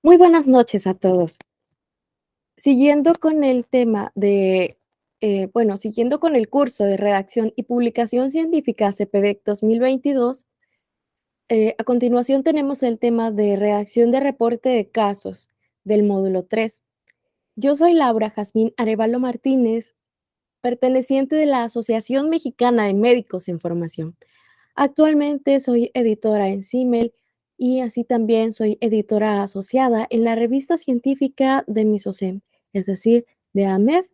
Muy buenas noches a todos. Siguiendo con el tema de, siguiendo con el curso de redacción y publicación científica CPDEC 2022, a continuación tenemos el tema de redacción de reporte de casos del módulo 3. Yo soy Laura Jazmín Arevalo Martínez, perteneciente de la Asociación Mexicana de Médicos en Formación. Actualmente soy editora en CIMEL y así también soy editora asociada en la revista científica de Misocem, es decir, de AMEF,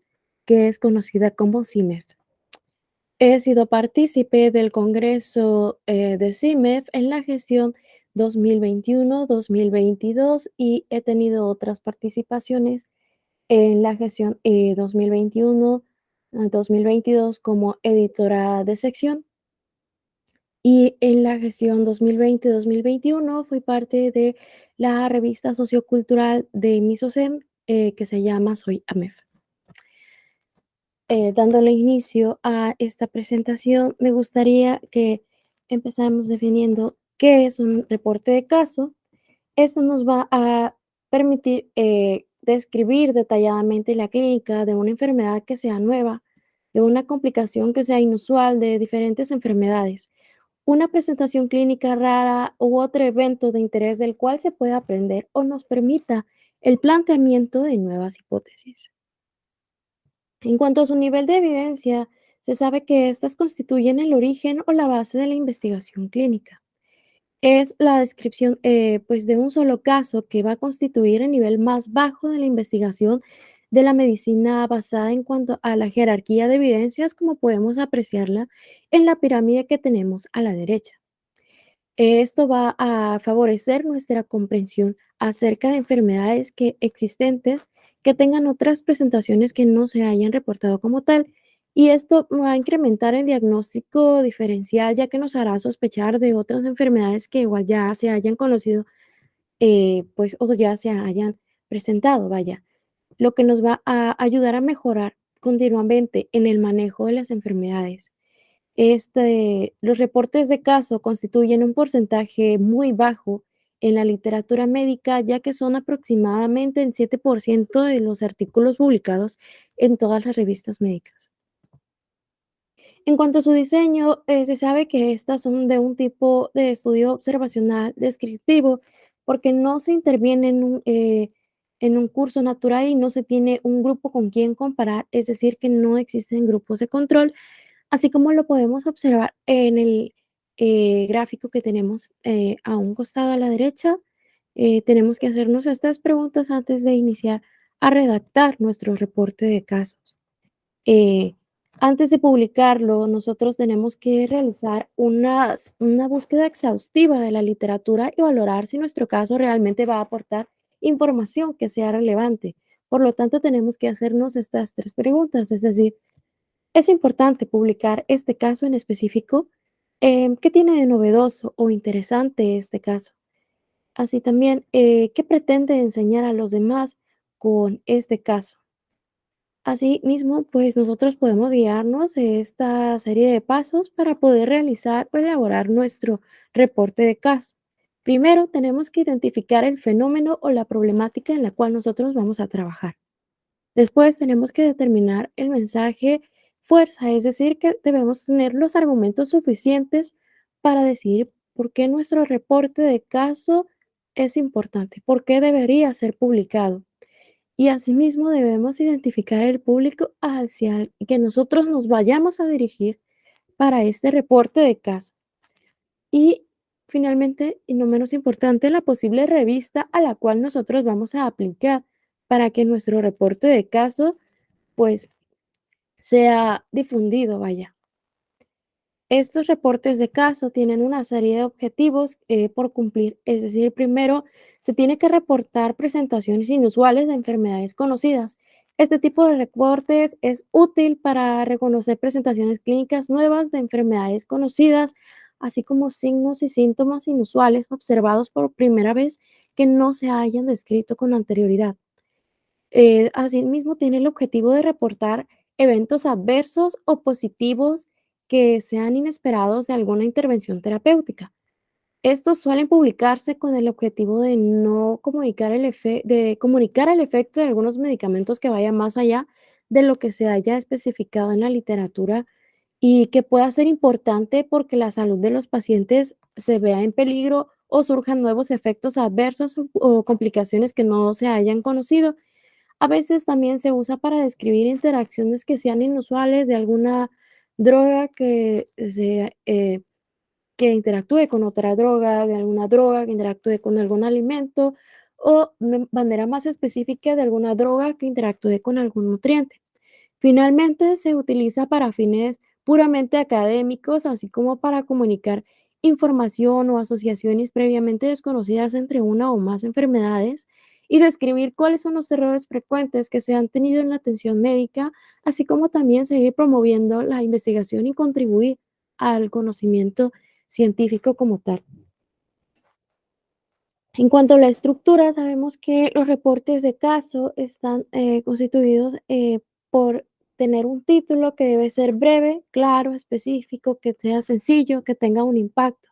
que es conocida como CIMEF. He sido partícipe del Congreso de CIMEF en la gestión 2021-2022 y he tenido otras participaciones en la gestión 2021-2022 como editora de sección. Y en la gestión 2020-2021 fui parte de la revista sociocultural de Misocem, que se llama Soy AMEF. Dándole inicio a esta presentación, me gustaría que empezáramos definiendo qué es un reporte de caso. Esto nos va a permitir describir detalladamente la clínica de una enfermedad que sea nueva, de una complicación que sea inusual de diferentes enfermedades, una presentación clínica rara u otro evento de interés del cual se pueda aprender o nos permita el planteamiento de nuevas hipótesis. En cuanto a su nivel de evidencia, se sabe que éstas constituyen el origen o la base de la investigación clínica. Es la descripción de un solo caso que va a constituir el nivel más bajo de la investigación de la medicina basada en cuanto a la jerarquía de evidencias, como podemos apreciarla en la pirámide que tenemos a la derecha. Esto va a favorecer nuestra comprensión acerca de enfermedades existentes que tengan otras presentaciones que no se hayan reportado como tal. Y esto va a incrementar el diagnóstico diferencial, ya que nos hará sospechar de otras enfermedades que igual ya se hayan conocido, o ya se hayan presentado, vaya. Lo que nos va a ayudar a mejorar continuamente en el manejo de las enfermedades. Los reportes de caso constituyen un porcentaje muy bajo en la literatura médica, ya que son aproximadamente el 7% de los artículos publicados en todas las revistas médicas. En cuanto a su diseño, se sabe que estas son de un tipo de estudio observacional descriptivo, porque no se interviene en un curso natural y no se tiene un grupo con quien comparar, es decir, que no existen grupos de control. Así como lo podemos observar en el gráfico que tenemos a un costado a la derecha, tenemos que hacernos estas preguntas antes de iniciar a redactar nuestro reporte de casos. Eh, Antes de publicarlo, nosotros tenemos que realizar una búsqueda exhaustiva de la literatura y valorar si nuestro caso realmente va a aportar información que sea relevante. Por lo tanto, tenemos que hacernos estas tres preguntas, es decir, es importante publicar este caso en específico. ¿Qué tiene de novedoso o interesante este caso? Así también, ¿qué pretende enseñar a los demás con este caso? Asimismo, pues nosotros podemos guiarnos de esta serie de pasos para poder realizar o elaborar nuestro reporte de caso. Primero, tenemos que identificar el fenómeno o la problemática en la cual nosotros vamos a trabajar. Después tenemos que determinar el mensaje fuerza, es decir, que debemos tener los argumentos suficientes para decir por qué nuestro reporte de caso es importante, por qué debería ser publicado. Y asimismo debemos identificar el público hacia el que nosotros nos vayamos a dirigir para este reporte de caso. Y finalmente, y no menos importante, la posible revista a la cual nosotros vamos a aplicar para que nuestro reporte de caso pues sea difundido, vaya. Estos reportes de caso tienen una serie de objetivos por cumplir, es decir, primero se tiene que reportar presentaciones inusuales de enfermedades conocidas. Este tipo de reportes es útil para reconocer presentaciones clínicas nuevas de enfermedades conocidas, así como signos y síntomas inusuales observados por primera vez que no se hayan descrito con anterioridad. Asimismo, tiene el objetivo de reportar eventos adversos o positivos que sean inesperados de alguna intervención terapéutica. Estos suelen publicarse con el objetivo de no comunicar de comunicar el efecto de algunos medicamentos que vaya más allá de lo que se haya especificado en la literatura y que pueda ser importante porque la salud de los pacientes se vea en peligro o surjan nuevos efectos adversos o complicaciones que no se hayan conocido. A veces también se usa para describir interacciones que sean inusuales de alguna droga que interactúe con otra droga, de alguna droga que interactúe con algún alimento o de manera más específica de alguna droga que interactúe con algún nutriente. Finalmente, se utiliza para fines puramente académicos, así como para comunicar información o asociaciones previamente desconocidas entre una o más enfermedades y describir cuáles son los errores frecuentes que se han tenido en la atención médica, así como también seguir promoviendo la investigación y contribuir al conocimiento científico como tal. En cuanto a la estructura, sabemos que los reportes de caso están constituidos por tener un título que debe ser breve, claro, específico, que sea sencillo, que tenga un impacto.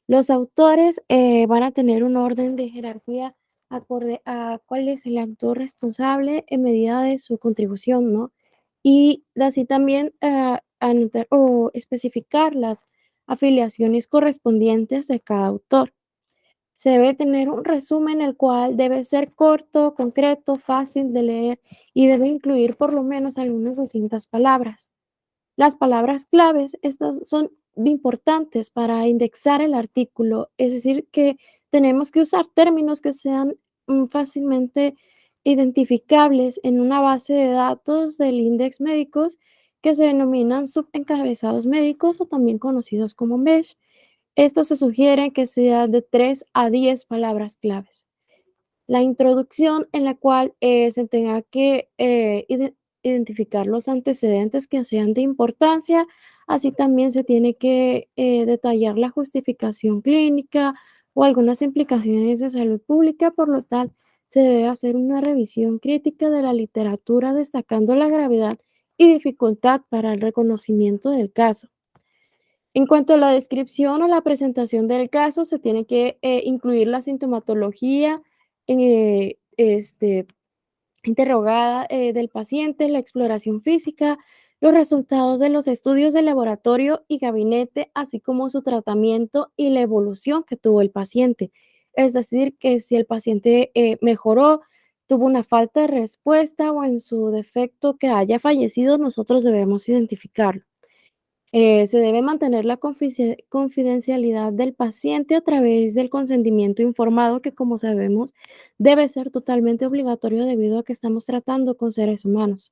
Los autores van a tener un orden de jerarquía acorde a cuál es el autor responsable en medida de su contribución, ¿no? Y así también anotar o especificar las afiliaciones correspondientes de cada autor. Se debe tener un resumen, el cual debe ser corto, concreto, fácil de leer y debe incluir por lo menos algunas 200 palabras. Las palabras claves, estas son importantes para indexar el artículo, es decir, que tenemos que usar términos que sean fácilmente identificables en una base de datos del índice médicos que se denominan subencabezados médicos o también conocidos como MESH. Esto se sugiere que sea de 3 a 10 palabras claves. La introducción en la cual se tenga que identificar los antecedentes que sean de importancia, así también se tiene que detallar la justificación clínica o algunas implicaciones de salud pública, por lo tal, se debe hacer una revisión crítica de la literatura destacando la gravedad y dificultad para el reconocimiento del caso. En cuanto a la descripción o la presentación del caso, se tiene que incluir la sintomatología interrogada del paciente, la exploración física, los resultados de los estudios de laboratorio y gabinete, así como su tratamiento y la evolución que tuvo el paciente. Es decir, que si el paciente mejoró, tuvo una falta de respuesta o en su defecto que haya fallecido, nosotros debemos identificarlo. Se debe mantener la confidencialidad del paciente a través del consentimiento informado, que como sabemos debe ser totalmente obligatorio debido a que estamos tratando con seres humanos.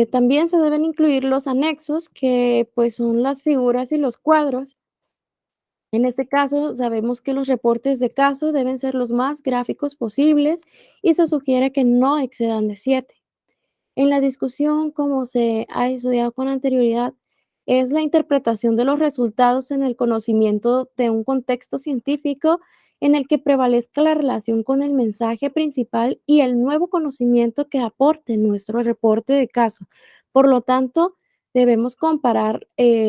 También se deben incluir los anexos, que pues son las figuras y los cuadros. En este caso, sabemos que los reportes de caso deben ser los más gráficos posibles y se sugiere que no excedan de 7. En la discusión, como se ha estudiado con anterioridad, es la interpretación de los resultados en el conocimiento de un contexto científico en el que prevalezca la relación con el mensaje principal y el nuevo conocimiento que aporte nuestro reporte de caso. Por lo tanto, debemos comparar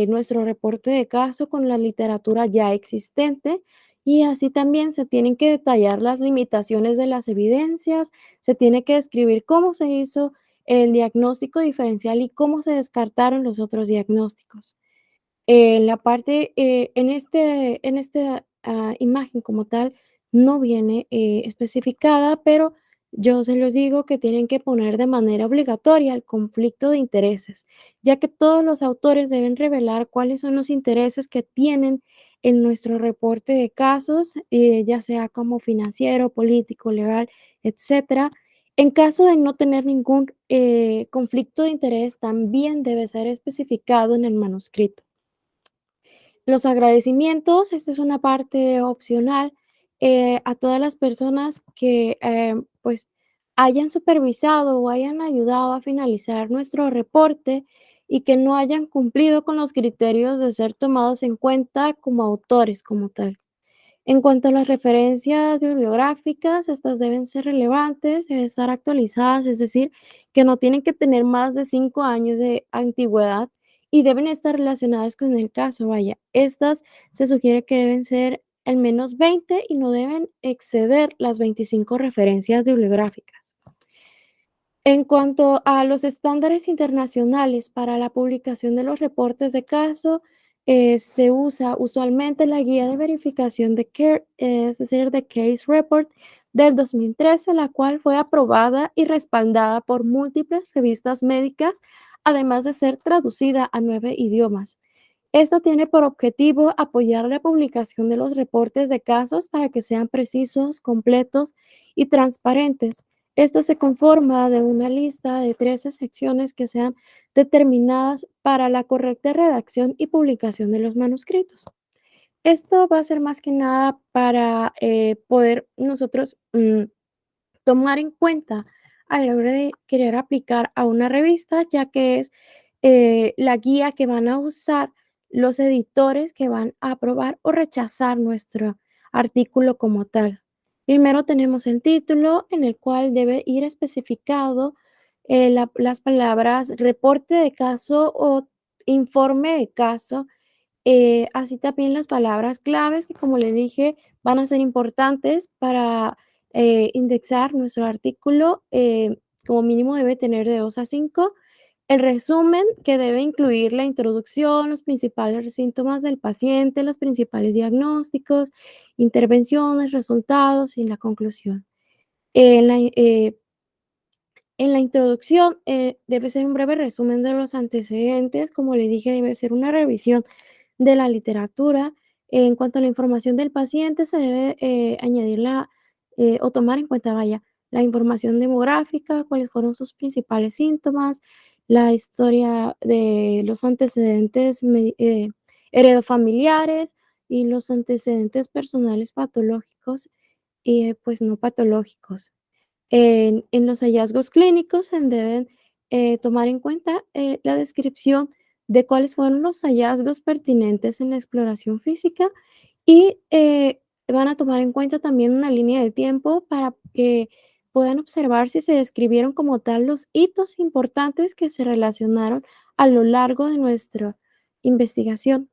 nuestro reporte de caso con la literatura ya existente y así también se tienen que detallar las limitaciones de las evidencias, se tiene que describir cómo se hizo el diagnóstico diferencial y cómo se descartaron los otros diagnósticos. La parte, en esta imagen como tal, no viene especificada, pero yo se los digo que tienen que poner de manera obligatoria el conflicto de intereses, ya que todos los autores deben revelar cuáles son los intereses que tienen en nuestro reporte de casos, ya sea como financiero, político, legal, etcétera. En caso de no tener ningún conflicto de interés, también debe ser especificado en el manuscrito. Los agradecimientos, esta es una parte opcional, a todas las personas que, pues, hayan supervisado o hayan ayudado a finalizar nuestro reporte y que no hayan cumplido con los criterios de ser tomados en cuenta como autores como tal. En cuanto a las referencias bibliográficas, estas deben ser relevantes, deben estar actualizadas, es decir, que no tienen que tener más de 5 años de antigüedad y deben estar relacionadas con el caso. Vaya, estas se sugiere que deben ser al menos 20 y no deben exceder las 25 referencias bibliográficas. En cuanto a los estándares internacionales para la publicación de los reportes de caso, se usa usualmente la guía de verificación de CARE, es decir, de Case Report del 2013, la cual fue aprobada y respaldada por múltiples revistas médicas, además de ser traducida a 9 idiomas. Esto tiene por objetivo apoyar la publicación de los reportes de casos para que sean precisos, completos y transparentes. Esta se conforma de una lista de 13 secciones que sean determinadas para la correcta redacción y publicación de los manuscritos. Esto va a ser más que nada para poder nosotros tomar en cuenta a la hora de querer aplicar a una revista, ya que es la guía que van a usar los editores que van a aprobar o rechazar nuestro artículo como tal. Primero tenemos el título en el cual debe ir especificado las palabras reporte de caso o informe de caso, así también las palabras claves que, como le dije, van a ser importantes para indexar nuestro artículo. Como mínimo debe tener de 2 a 5. El resumen, que debe incluir la introducción, los principales síntomas del paciente, los principales diagnósticos, intervenciones, resultados y la conclusión. En la, en la introducción, debe ser un breve resumen de los antecedentes. Como le dije, debe ser una revisión de la literatura. En cuanto a la información del paciente, se debe añadir o tomar en cuenta, vaya, la información demográfica, cuáles fueron sus principales síntomas, la historia de los antecedentes heredofamiliares y los antecedentes personales patológicos y pues no patológicos. En los hallazgos clínicos se deben tomar en cuenta la descripción de cuáles fueron los hallazgos pertinentes en la exploración física y van a tomar en cuenta también una línea de tiempo para que puedan observar si se describieron como tal los hitos importantes que se relacionaron a lo largo de nuestra investigación.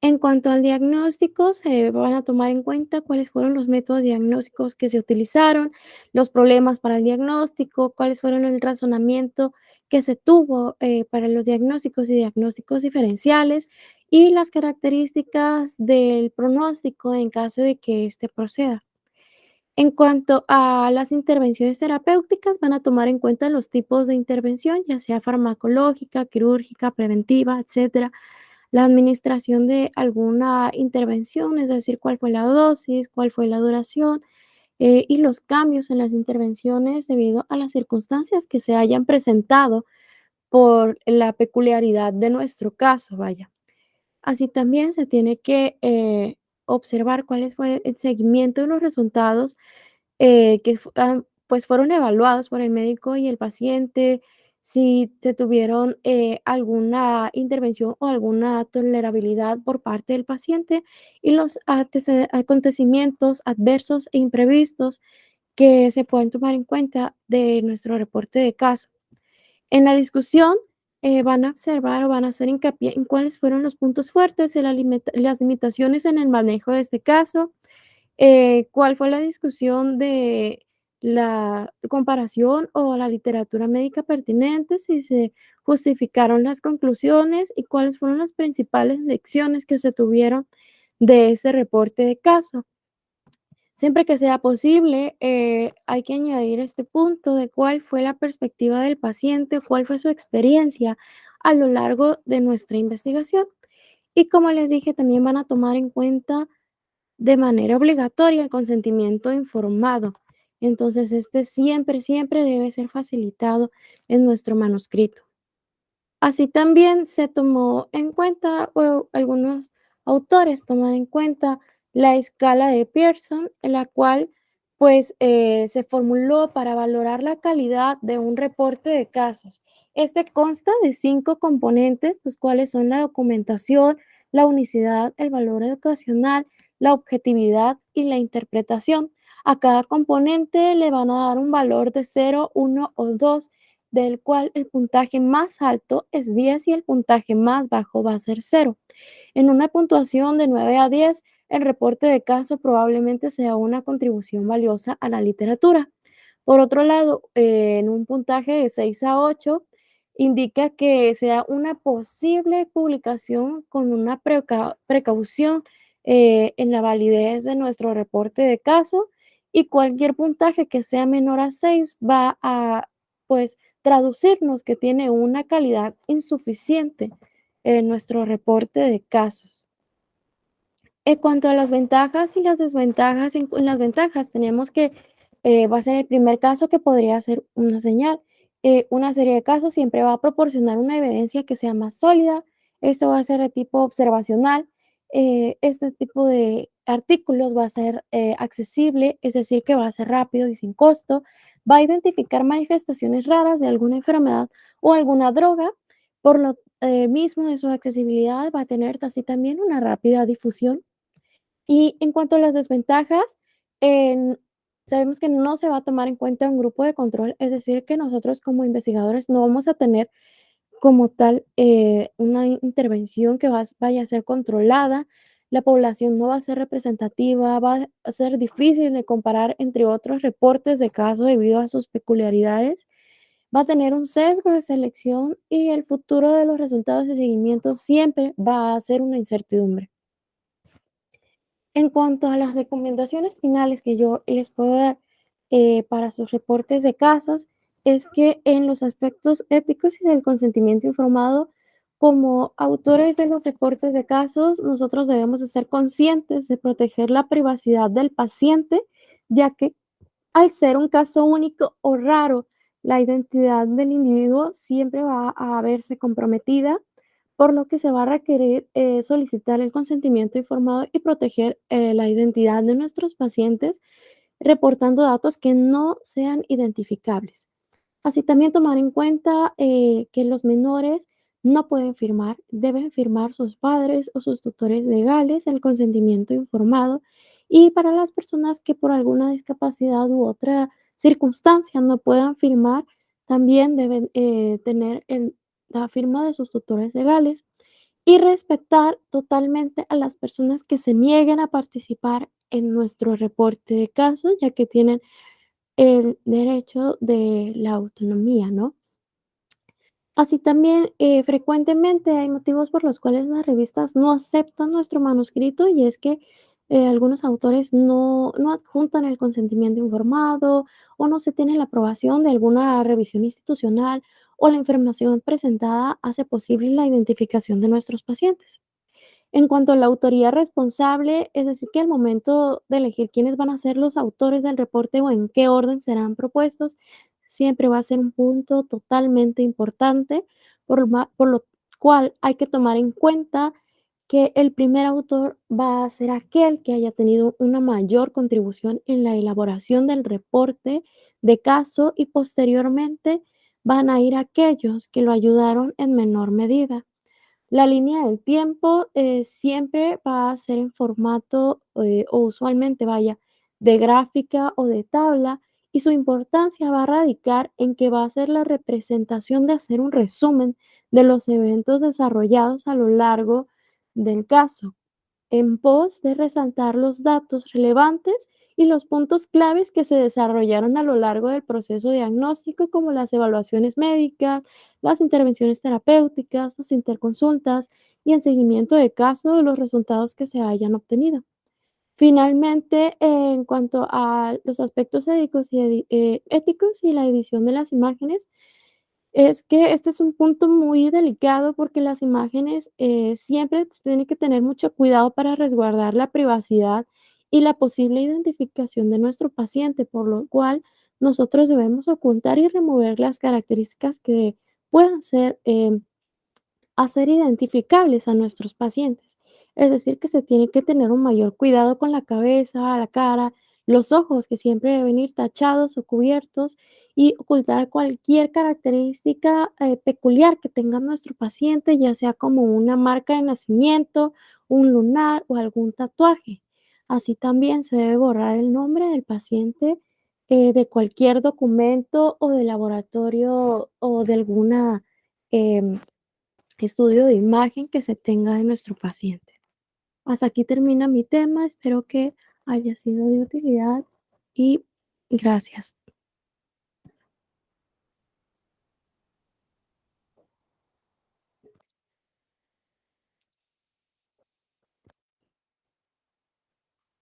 En cuanto al diagnóstico, se van a tomar en cuenta cuáles fueron los métodos diagnósticos que se utilizaron, los problemas para el diagnóstico, cuáles fueron el razonamiento que se tuvo para los diagnósticos y diagnósticos diferenciales y las características del pronóstico en caso de que éste proceda. En cuanto a las intervenciones terapéuticas, van a tomar en cuenta los tipos de intervención, ya sea farmacológica, quirúrgica, preventiva, etcétera, la administración de alguna intervención, es decir, cuál fue la dosis, cuál fue la duración, y los cambios en las intervenciones debido a las circunstancias que se hayan presentado por la peculiaridad de nuestro caso, vaya. Así también se tiene que observar cuál fue el seguimiento de los resultados pues fueron evaluados por el médico y el paciente, si se tuvieron alguna intervención o alguna tolerabilidad por parte del paciente y los acontecimientos adversos e imprevistos que se pueden tomar en cuenta de nuestro reporte de caso. En la discusión van a observar o van a hacer hincapié en cuáles fueron los puntos fuertes y las limitaciones en el manejo de este caso, ¿cuál fue la discusión de la comparación o la literatura médica pertinente? Si se justificaron las conclusiones y cuáles fueron las principales lecciones que se tuvieron de ese reporte de caso. Siempre que sea posible, hay que añadir este punto de cuál fue la perspectiva del paciente, cuál fue su experiencia a lo largo de nuestra investigación. Y como les dije, también van a tomar en cuenta de manera obligatoria el consentimiento informado. Entonces, este siempre, siempre debe ser facilitado en nuestro manuscrito. Así también se tomó en cuenta, o algunos autores toman en cuenta la escala de Pearson, en la cual pues se formuló para valorar la calidad de un reporte de casos. Este consta de 5 componentes, los cuales son la documentación, la unicidad, el valor educacional, la objetividad y la interpretación. A cada componente le van a dar un valor de 0, 1 o 2, del cual el puntaje más alto es 10 y el puntaje más bajo va a ser 0. En una puntuación de 9 a 10, el reporte de caso probablemente sea una contribución valiosa a la literatura. Por otro lado, en un puntaje de 6 a 8, indica que sea una posible publicación con una precaución en la validez de nuestro reporte de caso, y cualquier puntaje que sea menor a 6 va a, pues, traducirnos que tiene una calidad insuficiente en nuestro reporte de casos. En cuanto a las ventajas y las desventajas, en las ventajas tenemos que va a ser el primer caso que podría ser una señal. Una serie de casos siempre va a proporcionar una evidencia que sea más sólida. Esto va a ser de tipo observacional. Este tipo de artículos va a ser accesible, es decir, que va a ser rápido y sin costo. Va a identificar manifestaciones raras de alguna enfermedad o alguna droga. Por lo mismo de su accesibilidad, va a tener así también una rápida difusión. Y en cuanto a las desventajas, en sabemos que no se va a tomar en cuenta un grupo de control, es decir, que nosotros como investigadores no vamos a tener como tal, una intervención que vaya a ser controlada, la población no va a ser representativa, va a ser difícil de comparar entre otros reportes de casos debido a sus peculiaridades, va a tener un sesgo de selección y el futuro de los resultados de seguimiento siempre va a ser una incertidumbre. En cuanto a las recomendaciones finales que yo les puedo dar para sus reportes de casos, es que en los aspectos éticos y del consentimiento informado, como autores de los reportes de casos, nosotros debemos de ser conscientes de proteger la privacidad del paciente, ya que al ser un caso único o raro, la identidad del individuo siempre va a verse comprometida, por lo que se va a requerir solicitar el consentimiento informado y proteger la identidad de nuestros pacientes, reportando datos que no sean identificables. Así también tomar en cuenta que los menores no pueden firmar, deben firmar sus padres o sus tutores legales el consentimiento informado. Y para las personas que por alguna discapacidad u otra circunstancia no puedan firmar, también deben tener la firma de sus tutores legales y respetar totalmente a las personas que se nieguen a participar en nuestro reporte de casos, ya que tienen el derecho de la autonomía, ¿no? Así también, frecuentemente hay motivos por los cuales las revistas no aceptan nuestro manuscrito, y es que algunos autores no adjuntan el consentimiento informado, o no se tiene la aprobación de alguna revisión institucional, o la información presentada hace posible la identificación de nuestros pacientes. En cuanto a la autoría responsable, es decir, que al momento de elegir quiénes van a ser los autores del reporte o en qué orden serán propuestos, siempre va a ser un punto totalmente importante, por lo cual hay que tomar en cuenta que el primer autor va a ser aquel que haya tenido una mayor contribución en la elaboración del reporte de caso, y posteriormente van a ir aquellos que lo ayudaron en menor medida. La línea del tiempo, siempre va a ser en formato, o usualmente, vaya, de gráfica o de tabla, y su importancia va a radicar en que va a ser la representación de hacer un resumen de los eventos desarrollados a lo largo del caso, en pos de resaltar los datos relevantes y los puntos claves que se desarrollaron a lo largo del proceso diagnóstico, como las evaluaciones médicas, las intervenciones terapéuticas, las interconsultas y el seguimiento de caso de los resultados que se hayan obtenido. Finalmente, en cuanto a los aspectos éticos y la edición de las imágenes, es que este es un punto muy delicado, porque las imágenes, siempre se tiene que tener mucho cuidado para resguardar la privacidad y la posible identificación de nuestro paciente, por lo cual nosotros debemos ocultar y remover las características que puedan ser, hacer identificables a nuestros pacientes. Es decir, que se tiene que tener un mayor cuidado con la cabeza, la cara, los ojos, que siempre deben ir tachados o cubiertos, y ocultar cualquier característica peculiar que tenga nuestro paciente, ya sea como una marca de nacimiento, un lunar o algún tatuaje. Así también se debe borrar el nombre del paciente de cualquier documento o de laboratorio o de alguna em, estudio de imagen que se tenga de nuestro paciente. Hasta aquí termina mi tema, espero que haya sido de utilidad y gracias.